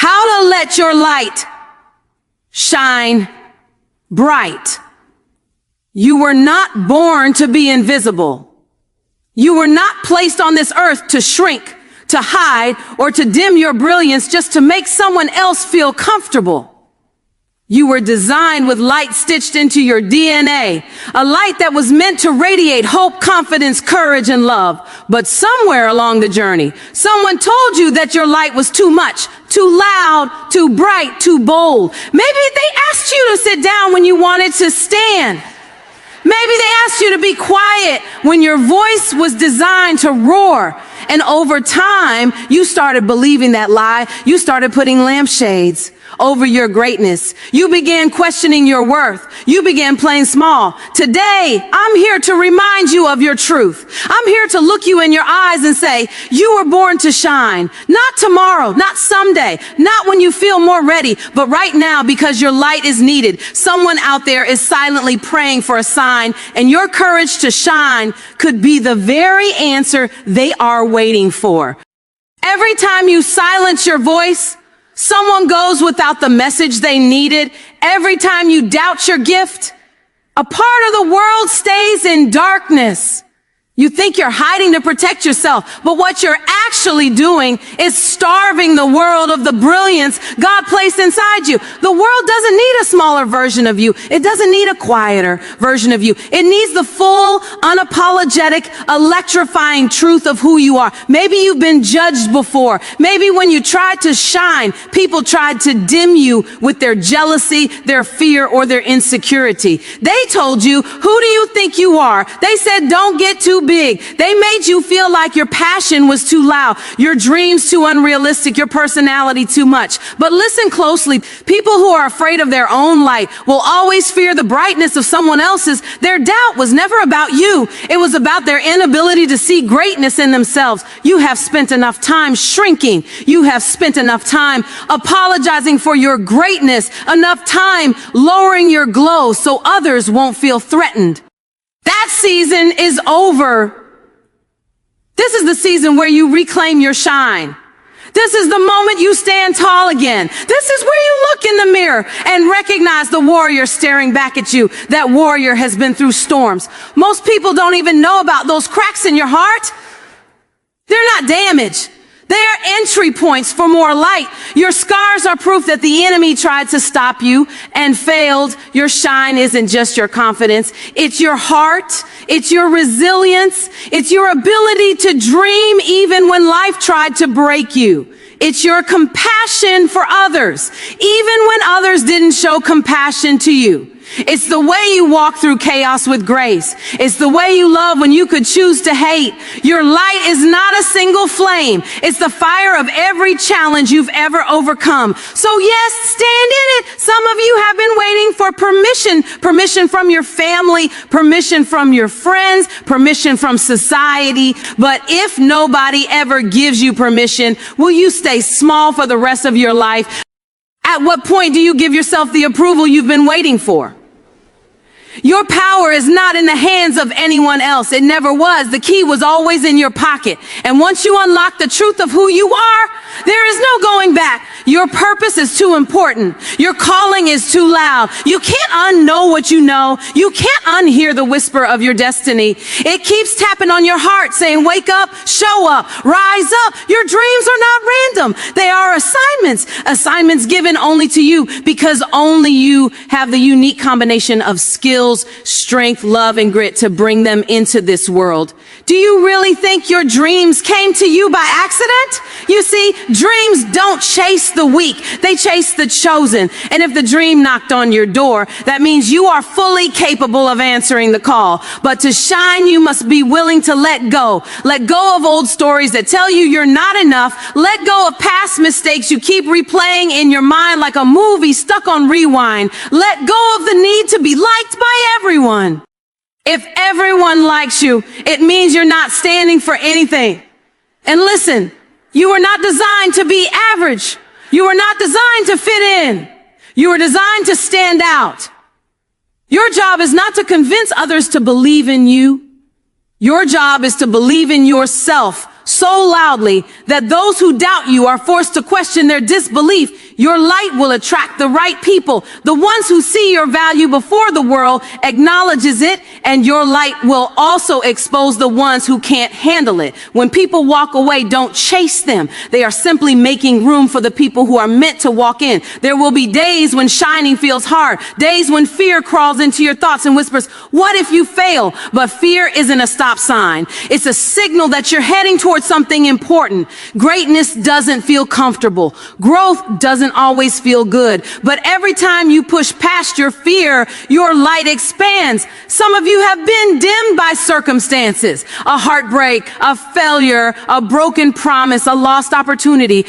How to let your light shine bright. You were not born to be invisible. You were not placed on this earth to shrink, to hide, or to dim your brilliance just to make someone else feel comfortable. You were designed with light stitched into your DNA, a light that was meant to radiate hope, confidence, courage, and love. But somewhere along the journey, someone told you that your light was too much, too loud, too bright, too bold. Maybe they asked you to sit down when you wanted to stand. Maybe they asked you to be quiet when your voice was designed to roar. And over time, you started believing that lie. You started putting lampshades over your greatness. You began questioning your worth. You began playing small. Today, I'm here to remind you of your truth. I'm here to look you in your eyes and say, you were born to shine. Not tomorrow, not someday, not when you feel more ready, but right now because your light is needed. Someone out there is silently praying for a sign, and your courage to shine could be the very answer they are waiting for. Every time you silence your voice, someone goes without the message they needed. Every time you doubt your gift, a part of the world stays in darkness. You think you're hiding to protect yourself, but what you're actually doing is starving the world of the brilliance God placed inside you. The world doesn't need a smaller version of you. It doesn't need a quieter version of you. It needs the full, unapologetic, electrifying truth of who you are. Maybe you've been judged before. Maybe when you tried to shine, people tried to dim you with their jealousy, their fear, or their insecurity. They told you, who do you think you are? They said, don't get too big. They made you feel like your passion was too loud, your dreams too unrealistic, your personality too much. But listen closely. People who are afraid of their own light will always fear the brightness of someone else's. Their doubt was never about you. It was about their inability to see greatness in themselves. You have spent enough time shrinking. You have spent enough time apologizing for your greatness, enough time lowering your glow so others won't feel threatened. That season is over. This is the season where you reclaim your shine. This is the moment you stand tall again. This is where you look in the mirror and recognize the warrior staring back at you. That warrior has been through storms. Most people don't even know about those cracks in your heart. They're not damage. They are entry points for more light. Your scars are proof that the enemy tried to stop you and failed. Your shine isn't just your confidence. It's your heart. It's your resilience. It's your ability to dream even when life tried to break you. It's your compassion for others, even when others didn't show compassion to you. It's the way you walk through chaos with grace. It's the way you love when you could choose to hate. Your light is not a single flame. It's the fire of every challenge you've ever overcome. So yes, stand in it. Some of you have been waiting for permission from your family, permission from your friends, permission from society. But if nobody ever gives you permission, will you stay small for the rest of your life? At what point do you give yourself the approval you've been waiting for? Your power is not in the hands of anyone else. It never was. The key was always in your pocket. And once you unlock the truth of who you are, there is no going back. Your purpose is too important. Your calling is too loud. You can't unknow what you know. You can't unhear the whisper of your destiny. It keeps tapping on your heart saying, wake up, show up, rise up. Your dreams are not random. They are assignments given only to you because only you have the unique combination of skills, strength, love, and grit to bring them into this world. Do you really think your dreams came to you by accident? You see, dreams don't chase the weak. They chase the chosen. And if the dream knocked on your door, that means you are fully capable of answering the call. But to shine, you must be willing to let go. Let go of old stories that tell you you're not enough. Let go of past mistakes you keep replaying in your mind like a movie stuck on rewind. Let go of the need to be liked by everyone. If everyone likes you, it means you're not standing for anything. And listen, you were not designed to be average. You were not designed to fit in. You were designed to stand out. Your job is not to convince others to believe in you. Your job is to believe in yourself so loudly that those who doubt you are forced to question their disbelief, your light will attract the right people, the ones who see your value before the world acknowledges it, and your light will also expose the ones who can't handle it. When people walk away, don't chase them. They are simply making room for the people who are meant to walk in. There will be days when shining feels hard, days when fear crawls into your thoughts and whispers, what if you fail? But fear isn't a stop sign. It's a signal that you're heading towards something important. Greatness doesn't feel comfortable. Growth doesn't always feel good. But every time you push past your fear, your light expands. Some of you have been dimmed by circumstances, a heartbreak, a failure, a broken promise, a lost opportunity.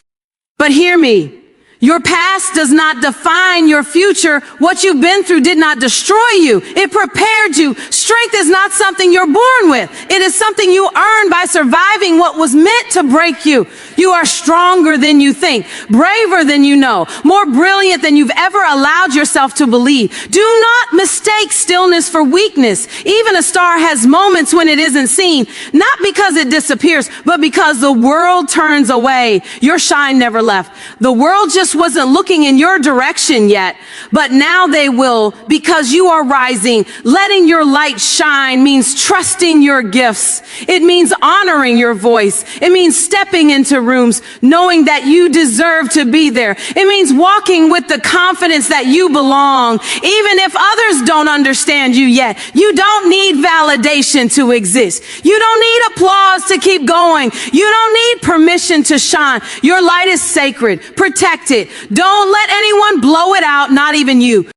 But hear me. Your past does not define your future. What you've been through did not destroy you. It prepared you. Strength is not something you're born with. It is something you earn by surviving what was meant to break you. You are stronger than you think, braver than you know, more brilliant than you've ever allowed yourself to believe. Do not mistake stillness for weakness. Even a star has moments when it isn't seen, not because it disappears, but because the world turns away. Your shine never left. The world just wasn't looking in your direction yet, but now they will, because you are rising. Letting your light shine means trusting your gifts. It means honoring your voice. It means stepping into rooms knowing that you deserve to be there. It means walking with the confidence that you belong, even if others don't understand you yet. You don't need validation to exist. You don't need applause to keep going. You don't need permission to shine. Your light is sacred. Protect it. Don't let anyone blow it out, not even you.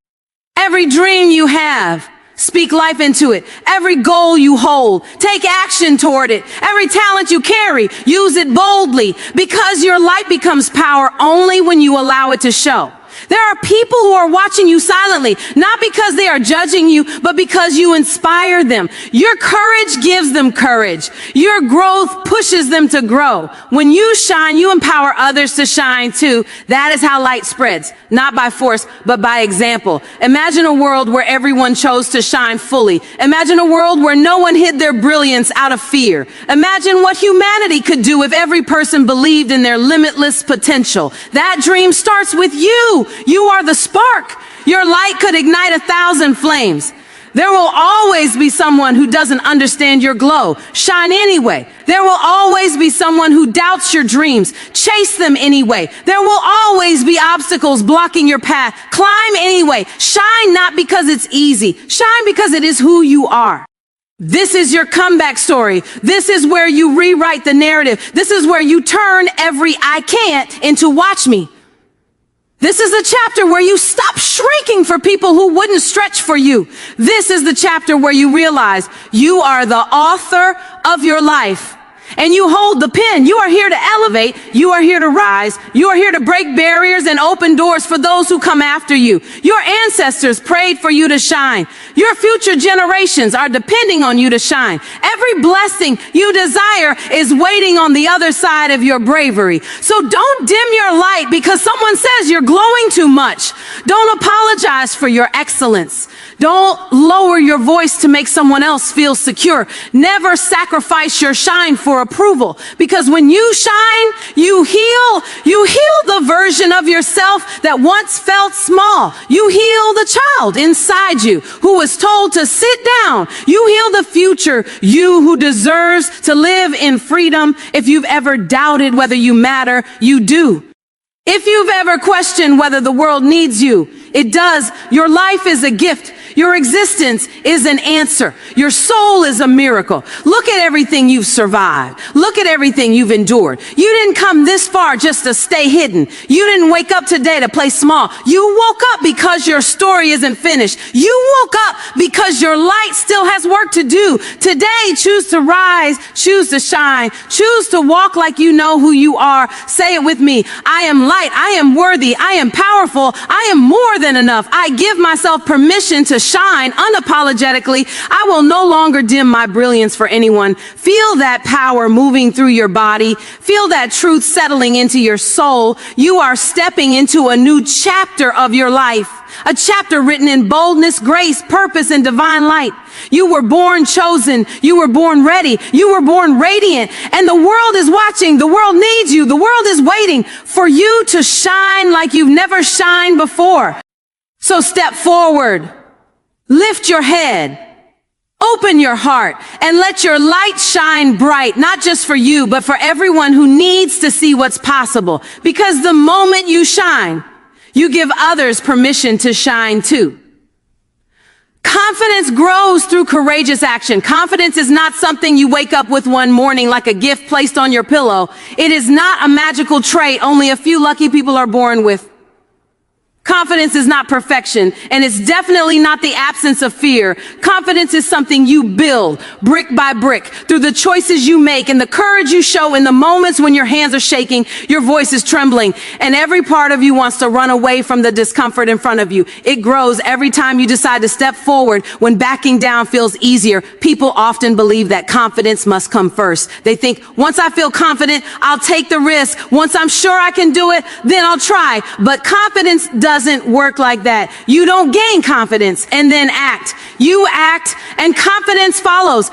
Every dream you have, speak life into it. Every goal you hold, take action toward it. Every talent you carry, use it boldly, because your light becomes power only when you allow it to show. There are people who are watching you silently, not because they are judging you, but because you inspire them. Your courage gives them courage. Your growth pushes them to grow. When you shine, you empower others to shine too. That is how light spreads, not by force, but by example. Imagine a world where everyone chose to shine fully. Imagine a world where no one hid their brilliance out of fear. Imagine what humanity could do if every person believed in their limitless potential. That dream starts with you. You are the spark. Your light could ignite 1,000 flames. There will always be someone who doesn't understand your glow. Shine anyway. There will always be someone who doubts your dreams. Chase them anyway. There will always be obstacles blocking your path. Climb anyway. Shine not because it's easy. Shine because it is who you are. This is your comeback story. This is where you rewrite the narrative. This is where you turn every I can't into watch me. This is the chapter where you stop shrinking for people who wouldn't stretch for you. This is the chapter where you realize you are the author of your life. And you hold the pen. You are here to elevate. You are here to rise. You are here to break barriers and open doors for those who come after you. Your ancestors prayed for you to shine. Your future generations are depending on you to shine. Every blessing you desire is waiting on the other side of your bravery. So don't dim your light because someone says you're glowing too much. Don't apologize for your excellence. Don't lower your voice to make someone else feel secure. Never sacrifice your shine for approval, because when you shine, you heal the version of yourself that once felt small. You heal the child inside you who was told to sit down. You heal the future you who deserves to live in freedom. If you've ever doubted whether you matter, you do. If you've ever questioned whether the world needs you, it does. Your life is a gift. Your existence is an answer. Your soul is a miracle. Look at everything you've survived. Look at everything you've endured. You didn't come this far just to stay hidden. You didn't wake up today to play small. You woke up because your story isn't finished. You woke up because your light still has work to do. Today, choose to rise, choose to shine, choose to walk like you know who you are. Say it with me. I am light. I am worthy. I am powerful. I am more than enough. I give myself permission to shine unapologetically. I will no longer dim my brilliance for anyone. Feel that power moving through your body. Feel that truth settling into your soul. You are stepping into a new chapter of your life. A chapter written in boldness, grace, purpose, and divine light. You were born chosen. You were born ready. You were born radiant. And the world is watching. The world needs you. The world is waiting for you to shine like you've never shined before. So step forward. Lift your head. Open your heart and let your light shine bright, not just for you, but for everyone who needs to see what's possible. Because the moment you shine, you give others permission to shine too. Confidence grows through courageous action. Confidence is not something you wake up with one morning like a gift placed on your pillow. It is not a magical trait only a few lucky people are born with. Confidence is not perfection, and it's definitely not the absence of fear. Confidence is something you build brick by brick through the choices you make and the courage you show in the moments when your hands are shaking, your voice is trembling, and every part of you wants to run away from the discomfort in front of you. It grows every time you decide to step forward when backing down feels easier. People often believe that confidence must come first. They think, once I feel confident, I'll take the risk. Once I'm sure I can do it, then I'll try. But confidence doesn't work like that. You don't gain confidence and then act. You act and confidence follows.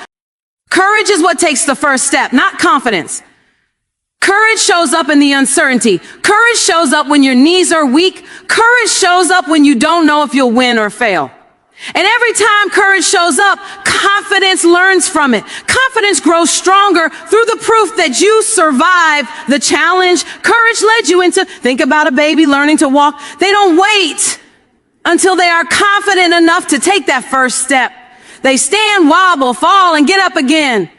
Courage is what takes the first step, not confidence. Courage shows up in the uncertainty. Courage shows up when your knees are weak. Courage shows up when you don't know if you'll win or fail. And every time courage shows up, confidence learns from it. Confidence grows stronger through the proof that you survived the challenge courage led you into. Think about a baby learning to walk. They don't wait until they are confident enough to take that first step. They stand, wobble, fall, and get up again.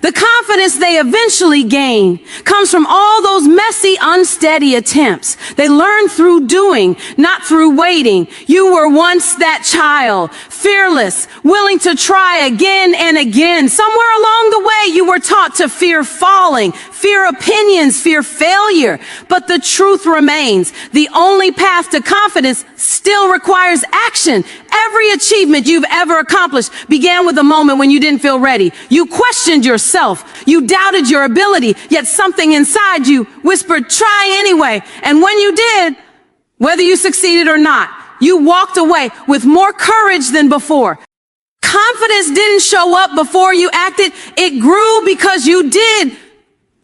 The confidence they eventually gain comes from all those messy, unsteady attempts. They learn through doing, not through waiting. You were once that child, fearless, willing to try again and again. Somewhere along the way, you were taught to fear falling, fear opinions, fear failure. But the truth remains, the only path to confidence still requires action. Every achievement you've ever accomplished began with a moment when you didn't feel ready. You questioned yourself. You doubted your ability, yet something inside you whispered, try anyway. And when you did, whether you succeeded or not, you walked away with more courage than before. Confidence didn't show up before you acted. It grew because you did.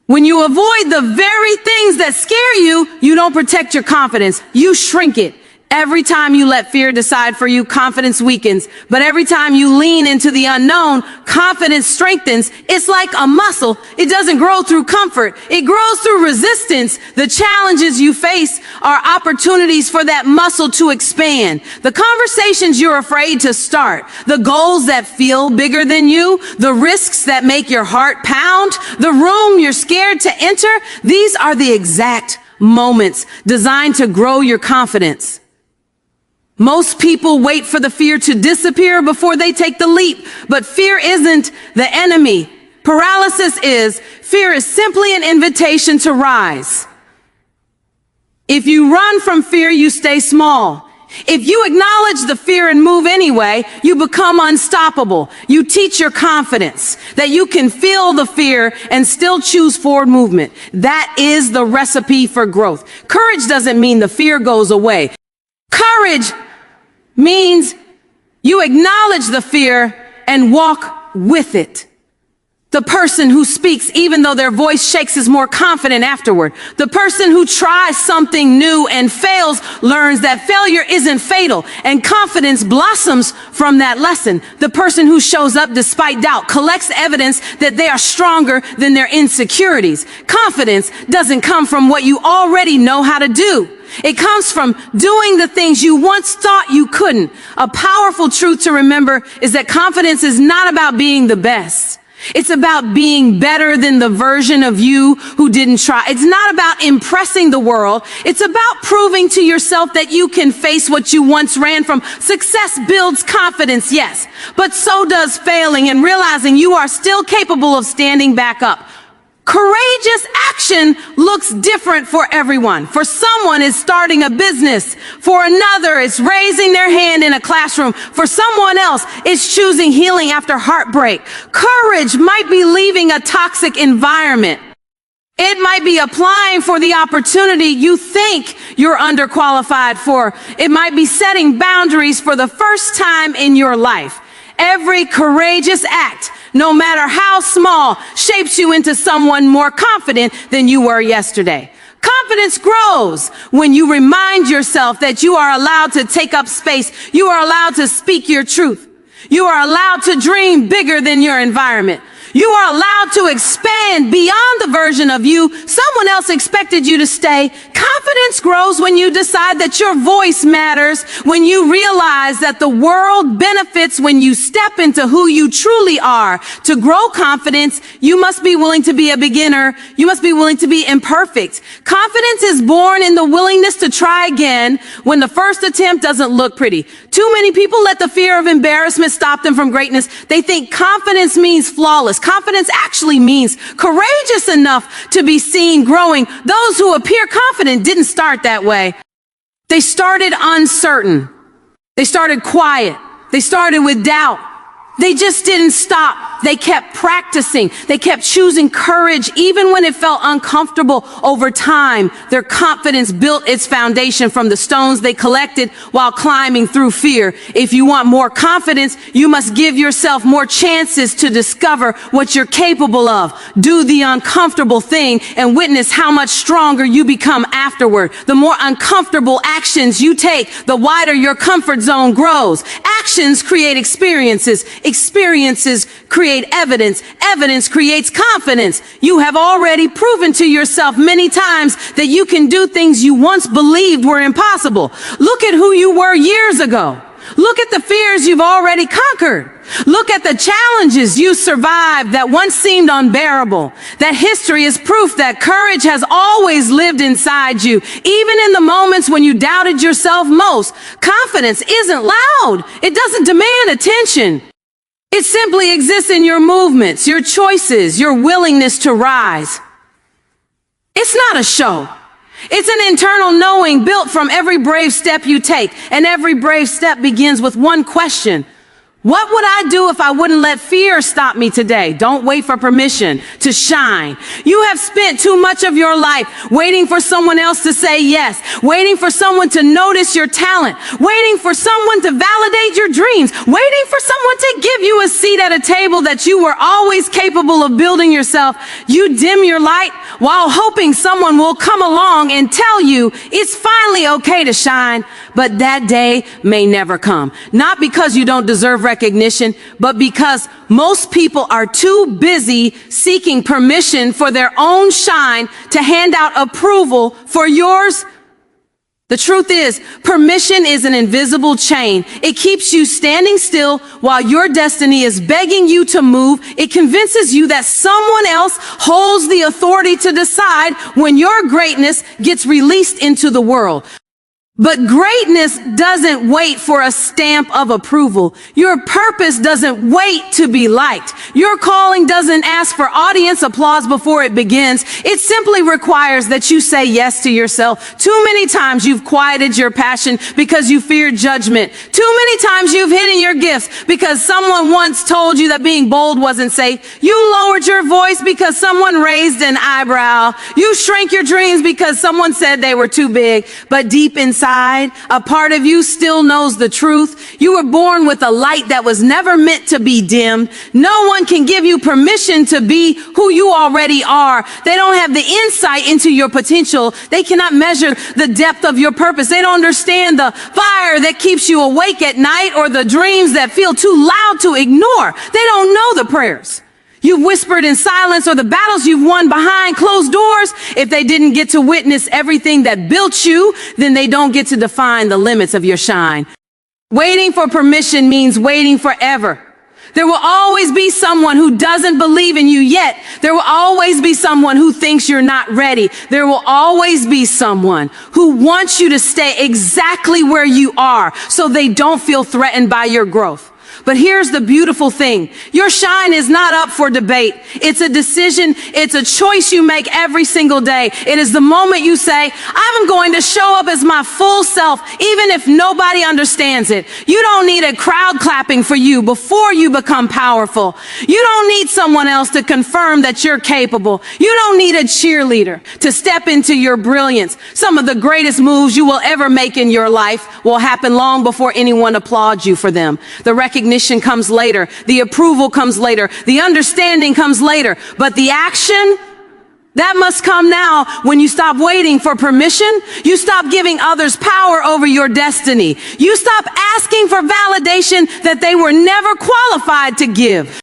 When you avoid the very things that scare you, you don't protect your confidence. You shrink it. Every time you let fear decide for you, confidence weakens. But every time you lean into the unknown, confidence strengthens. It's like a muscle. It doesn't grow through comfort. It grows through resistance. The challenges you face are opportunities for that muscle to expand. The conversations you're afraid to start, the goals that feel bigger than you, the risks that make your heart pound, the room you're scared to enter, these are the exact moments designed to grow your confidence. Most people wait for the fear to disappear before they take the leap, but fear isn't the enemy. Paralysis is. Fear is simply an invitation to rise. If you run from fear, you stay small. If you acknowledge the fear and move anyway, you become unstoppable. You teach your confidence that you can feel the fear and still choose forward movement. That is the recipe for growth. Courage doesn't mean the fear goes away. Courage means you acknowledge the fear and walk with it. The person who speaks even though their voice shakes is more confident afterward. The person who tries something new and fails learns that failure isn't fatal, and confidence blossoms from that lesson. The person who shows up despite doubt collects evidence that they are stronger than their insecurities. Confidence doesn't come from what you already know how to do. It comes from doing the things you once thought you couldn't. A powerful truth to remember is that confidence is not about being the best. It's about being better than the version of you who didn't try. It's not about impressing the world. It's about proving to yourself that you can face what you once ran from. Success builds confidence, yes, but so does failing and realizing you are still capable of standing back up. Courageous action looks different for everyone. For someone, it's starting a business. For another, it's raising their hand in a classroom. For someone else, it's choosing healing after heartbreak. Courage might be leaving a toxic environment. It might be applying for the opportunity you think you're underqualified for. It might be setting boundaries for the first time in your life. Every courageous act, no matter how small, shapes you into someone more confident than you were yesterday. Confidence grows when you remind yourself that you are allowed to take up space. You are allowed to speak your truth. You are allowed to dream bigger than your environment. You are allowed to expand beyond the version of you someone else expected you to stay. Confidence grows when you decide that your voice matters, when you realize that the world benefits when you step into who you truly are. To grow confidence, you must be willing to be a beginner. You must be willing to be imperfect. Confidence is born in the willingness to try again when the first attempt doesn't look pretty. Too many people let the fear of embarrassment stop them from greatness. They think confidence means flawless. Confidence actually means courageous enough to be seen growing. Those who appear confident didn't start that way. They started uncertain. They started quiet. They started with doubt. They just didn't stop. They kept practicing. They kept choosing courage even when it felt uncomfortable. Over time, their confidence built its foundation from the stones they collected while climbing through fear. If you want more confidence, you must give yourself more chances to discover what you're capable of. Do the uncomfortable thing and witness how much stronger you become afterward. The more uncomfortable actions you take, the wider your comfort zone grows. Actions create experiences. Experiences create evidence. Evidence creates confidence. You have already proven to yourself many times that you can do things you once believed were impossible. Look at who you were years ago. Look at the fears you've already conquered. Look at the challenges you survived that once seemed unbearable. That history is proof that courage has always lived inside you, even in the moments when you doubted yourself most. Confidence isn't loud. It doesn't demand attention. It simply exists in your movements, your choices, your willingness to rise. It's not a show. It's an internal knowing built from every brave step you take. And every brave step begins with one question. What would I do if I wouldn't let fear stop me today? Don't wait for permission to shine. You have spent too much of your life waiting for someone else to say yes, waiting for someone to notice your talent, waiting for someone to validate your dreams, waiting for someone to give you a seat at a table that you were always capable of building yourself. You dim your light while hoping someone will come along and tell you it's finally okay to shine. But that day may never come. Not because you don't deserve recognition, but because most people are too busy seeking permission for their own shine to hand out approval for yours. The truth is, permission is an invisible chain. It keeps you standing still while your destiny is begging you to move. It convinces you that someone else holds the authority to decide when your greatness gets released into the world. But greatness doesn't wait for a stamp of approval. Your purpose doesn't wait to be liked. Your calling doesn't ask for audience applause before it begins. It simply requires that you say yes to yourself. Too many times you've quieted your passion because you feared judgment. Too many times you've hidden your gifts because someone once told you that being bold wasn't safe. You lowered your voice because someone raised an eyebrow. You shrank your dreams because someone said they were too big. But deep inside, a part of you still knows the truth. You were born with a light that was never meant to be dimmed. No one can give you permission to be who you already are. They don't have the insight into your potential. They cannot measure the depth of your purpose. They don't understand the fire that keeps you awake at night or the dreams that feel too loud to ignore. They don't know the prayers you've whispered in silence or the battles you've won behind closed doors. If they didn't get to witness everything that built you, then they don't get to define the limits of your shine. Waiting for permission means waiting forever. There will always be someone who doesn't believe in you yet. There will always be someone who thinks you're not ready. There will always be someone who wants you to stay exactly where you are so they don't feel threatened by your growth. But here's the beautiful thing. Your shine is not up for debate. It's a decision. It's a choice you make every single day. It is the moment you say, I'm going to show up as my full self, even if nobody understands it. You don't need a crowd clapping for you before you become powerful. You don't need someone else to confirm that you're capable. You don't need a cheerleader to step into your brilliance. Some of the greatest moves you will ever make in your life will happen long before anyone applauds you for them. The recognition comes later. The approval comes later. The understanding comes later. But the action, that must come now. When you stop waiting for permission, you stop giving others power over your destiny. You stop asking for validation that they were never qualified to give.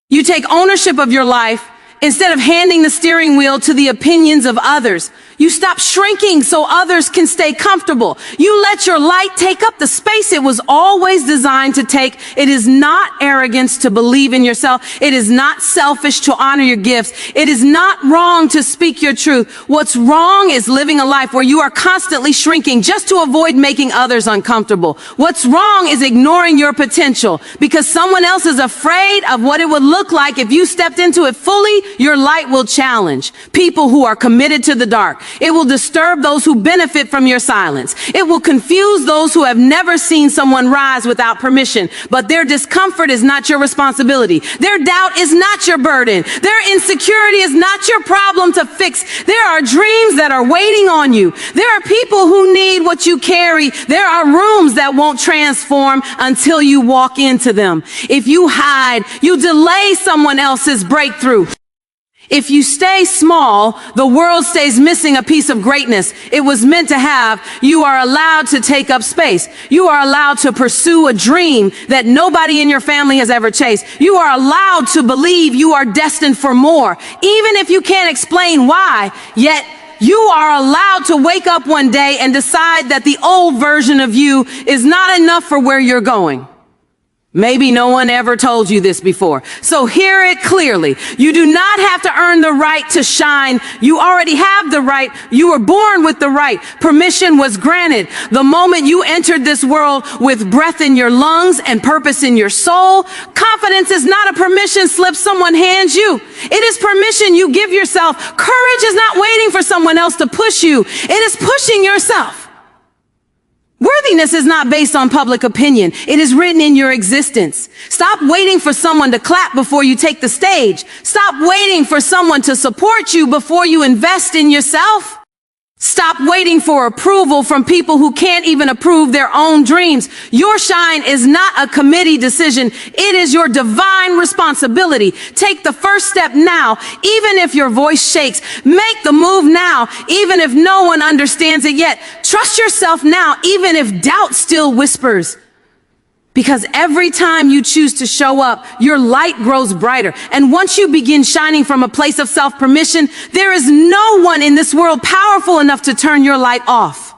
You take ownership of your life instead of handing the steering wheel to the opinions of others. You stop shrinking so others can stay comfortable. You let your light take up the space it was always designed to take. It is not arrogance to believe in yourself. It is not selfish to honor your gifts. It is not wrong to speak your truth. What's wrong is living a life where you are constantly shrinking just to avoid making others uncomfortable. What's wrong is ignoring your potential because someone else is afraid of what it would look like if you stepped into it fully. Your light will challenge people who are committed to the dark. It will disturb those who benefit from your silence. It will confuse those who have never seen someone rise without permission. But their discomfort is not your responsibility. Their doubt is not your burden. Their insecurity is not your problem to fix. There are dreams that are waiting on you. There are people who need what you carry. There are rooms that won't transform until you walk into them. If you hide, you delay someone else's breakthrough. If you stay small, the world stays missing a piece of greatness it was meant to have. You are allowed to take up space. You are allowed to pursue a dream that nobody in your family has ever chased. You are allowed to believe you are destined for more, even if you can't explain why. Yet you are allowed to wake up one day and decide that the old version of you is not enough for where you're going. Maybe no one ever told you this before. So hear it clearly. You do not have to earn the right to shine. You already have the right. You were born with the right. Permission was granted. The moment you entered this world with breath in your lungs and purpose in your soul, confidence is not a permission slip someone hands you. It is permission you give yourself. Courage is not waiting for someone else to push you. It is pushing yourself. Worthiness is not based on public opinion. It is written in your existence. Stop waiting for someone to clap before you take the stage. Stop waiting for someone to support you before you invest in yourself. Stop waiting for approval from people who can't even approve their own dreams. Your shine is not a committee decision. It is your divine responsibility. Take the first step now, even if your voice shakes. Make the move now, even if no one understands it yet. Trust yourself now, even if doubt still whispers. Because every time you choose to show up, your light grows brighter. And once you begin shining from a place of self-permission, there is no one in this world powerful enough to turn your light off.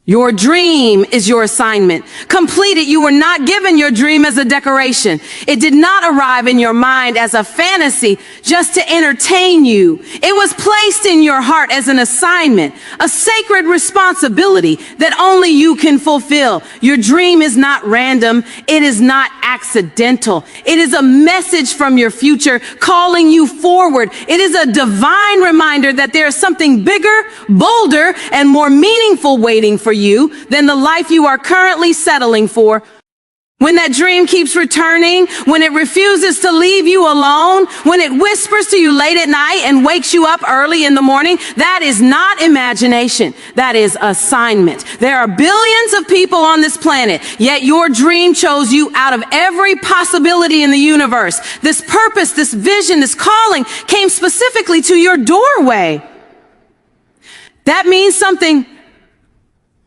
Your dream is your assignment. Complete it. You were not given your dream as a decoration. It did not arrive in your mind as a fantasy just to entertain you. It was placed in your heart as an assignment, a sacred responsibility that only you can fulfill. Your dream is not random. It is not accidental. It is a message from your future calling you forward. It is a divine reminder that there is something bigger, bolder, and more meaningful waiting for you than the life you are currently settling for. When that dream keeps returning, when it refuses to leave you alone, when it whispers to you late at night and wakes you up early in the morning, that is not imagination. That is assignment. There are billions of people on this planet, yet your dream chose you out of every possibility in the universe. This purpose, this vision, this calling came specifically to your doorway. That means something.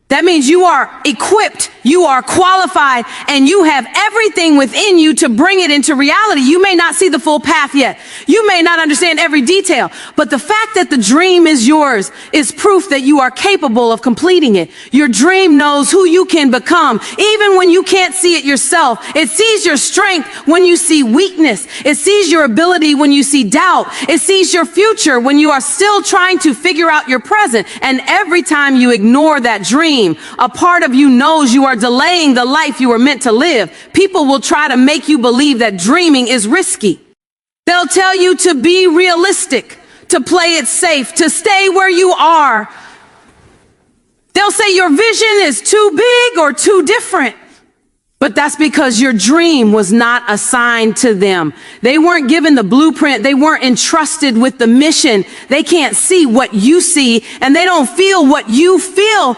That means you are equipped, you are qualified, and you have everything within you to bring it into reality. You may not see the full path yet. You may not understand every detail, but the fact that the dream is yours is proof that you are capable of completing it. Your dream knows who you can become, even when you can't see it yourself. It sees your strength when you see weakness. It sees your ability when you see doubt. It sees your future when you are still trying to figure out your present. And every time you ignore that dream, dream, a part of you knows you are delaying the life you were meant to live. People will try to make you believe that dreaming is risky. They'll tell you to be realistic, to play it safe, to stay where you are. They'll say your vision is too big or too different. But that's because your dream was not assigned to them. They weren't given the blueprint. They weren't entrusted with the mission. They can't see what you see, and they don't feel what you feel.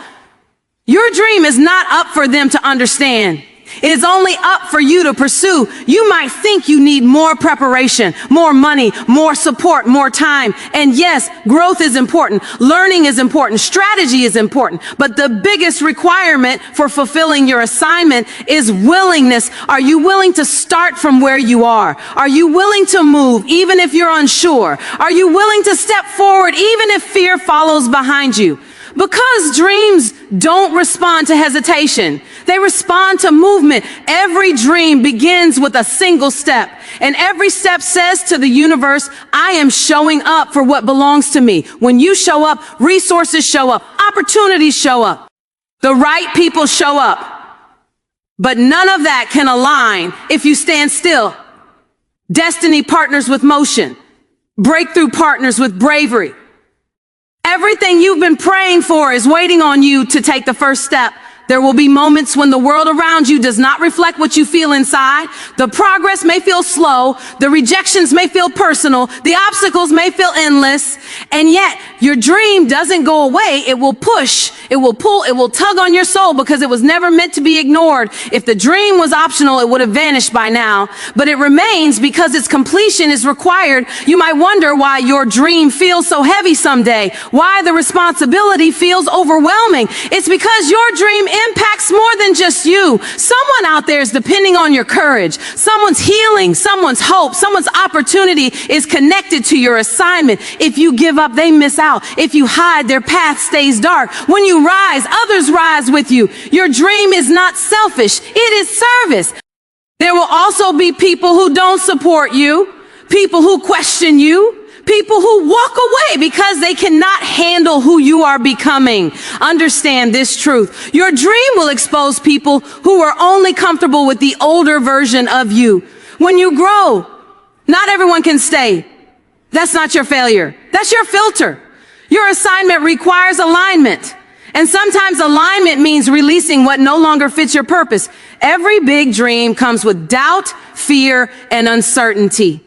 Your dream is not up for them to understand. It is only up for you to pursue. You might think you need more preparation, more money, more support, more time. And yes, growth is important. Learning is important. Strategy is important. But the biggest requirement for fulfilling your assignment is willingness. Are you willing to start from where you are? Are you willing to move even if you're unsure? Are you willing to step forward even if fear follows behind you? Because dreams don't respond to hesitation. They respond to movement. Every dream begins with a single step. And every step says to the universe, I am showing up for what belongs to me. When you show up, resources show up, opportunities show up, the right people show up. But none of that can align if you stand still. Destiny partners with motion. Breakthrough partners with bravery. Everything you've been praying for is waiting on you to take the first step. There will be moments when the world around you does not reflect what you feel inside. The progress may feel slow. The rejections may feel personal. The obstacles may feel endless. And yet your dream doesn't go away. It will push. It will pull. It will tug on your soul because it was never meant to be ignored. If the dream was optional, it would have vanished by now. But it remains because its completion is required. You might wonder why your dream feels so heavy someday. Why the responsibility feels overwhelming. It's because your dream impacts more than just you. Someone out there is depending on your courage. Someone's healing, someone's hope, someone's opportunity is connected to your assignment. If you give up, they miss out. If you hide, their path stays dark. When you rise, others rise with you. Your dream is not selfish. It is service. There will also be people who don't support you, people who question you, people who walk away because they cannot handle who you are becoming. Understand this truth. Your dream will expose people who are only comfortable with the older version of you. When you grow, not everyone can stay. That's not your failure. That's your filter. Your assignment requires alignment. And sometimes alignment means releasing what no longer fits your purpose. Every big dream comes with doubt, fear, and uncertainty.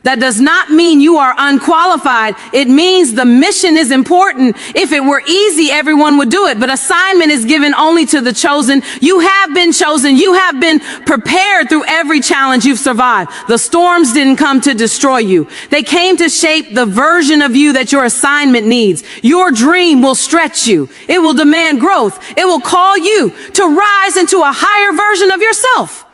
That does not mean you are unqualified. It means the mission is important. If it were easy, everyone would do it. But assignment is given only to the chosen. You have been chosen. You have been prepared through every challenge you've survived. The storms didn't come to destroy you. They came to shape the version of you that your assignment needs. Your dream will stretch you. It will demand growth. It will call you to rise into a higher version of yourself.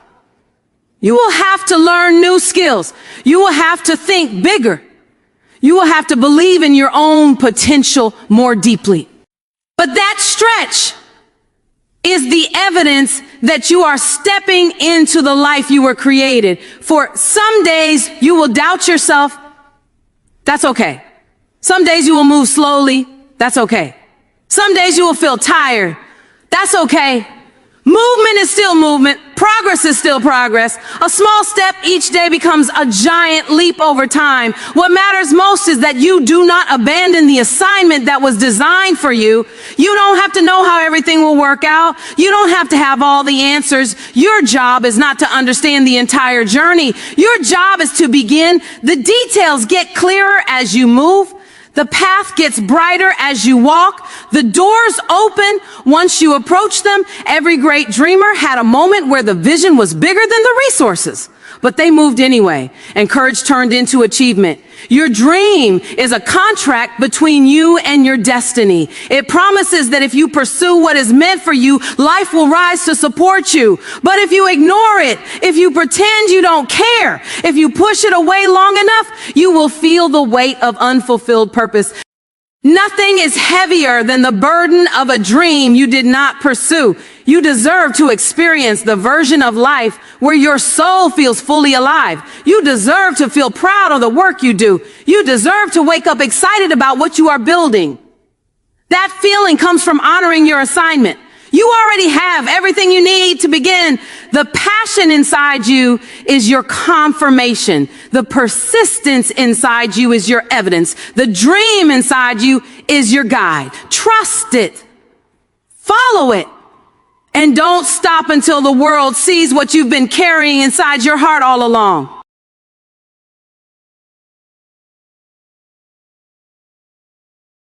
You will have to learn new skills. You will have to think bigger. You will have to believe in your own potential more deeply. But that stretch is the evidence that you are stepping into the life you were created. For some days you will doubt yourself. That's okay. Some days you will move slowly. That's okay. Some days you will feel tired. That's okay. Movement is still movement. Progress is still progress. A small step each day becomes a giant leap over time. What matters most is that you do not abandon the assignment that was designed for you. You don't have to know how everything will work out. You don't have to have all the answers. Your job is not to understand the entire journey. Your job is to begin. The details get clearer as you move. The path gets brighter as you walk. The doors open once you approach them. Every great dreamer had a moment where the vision was bigger than the resources, but they moved anyway, and courage turned into achievement. Your dream is a contract between you and your destiny. It promises that if you pursue what is meant for you, life will rise to support you. But if you ignore it, if you pretend you don't care, if you push it away long enough, you will feel the weight of unfulfilled purpose. Nothing is heavier than the burden of a dream you did not pursue. You deserve to experience the version of life where your soul feels fully alive. You deserve to feel proud of the work you do. You deserve to wake up excited about what you are building. That feeling comes from honoring your assignment. You already have everything you need to begin. The passion inside you is your confirmation. The persistence inside you is your evidence. The dream inside you is your guide. Trust it. Follow it. And don't stop until the world sees what you've been carrying inside your heart all along.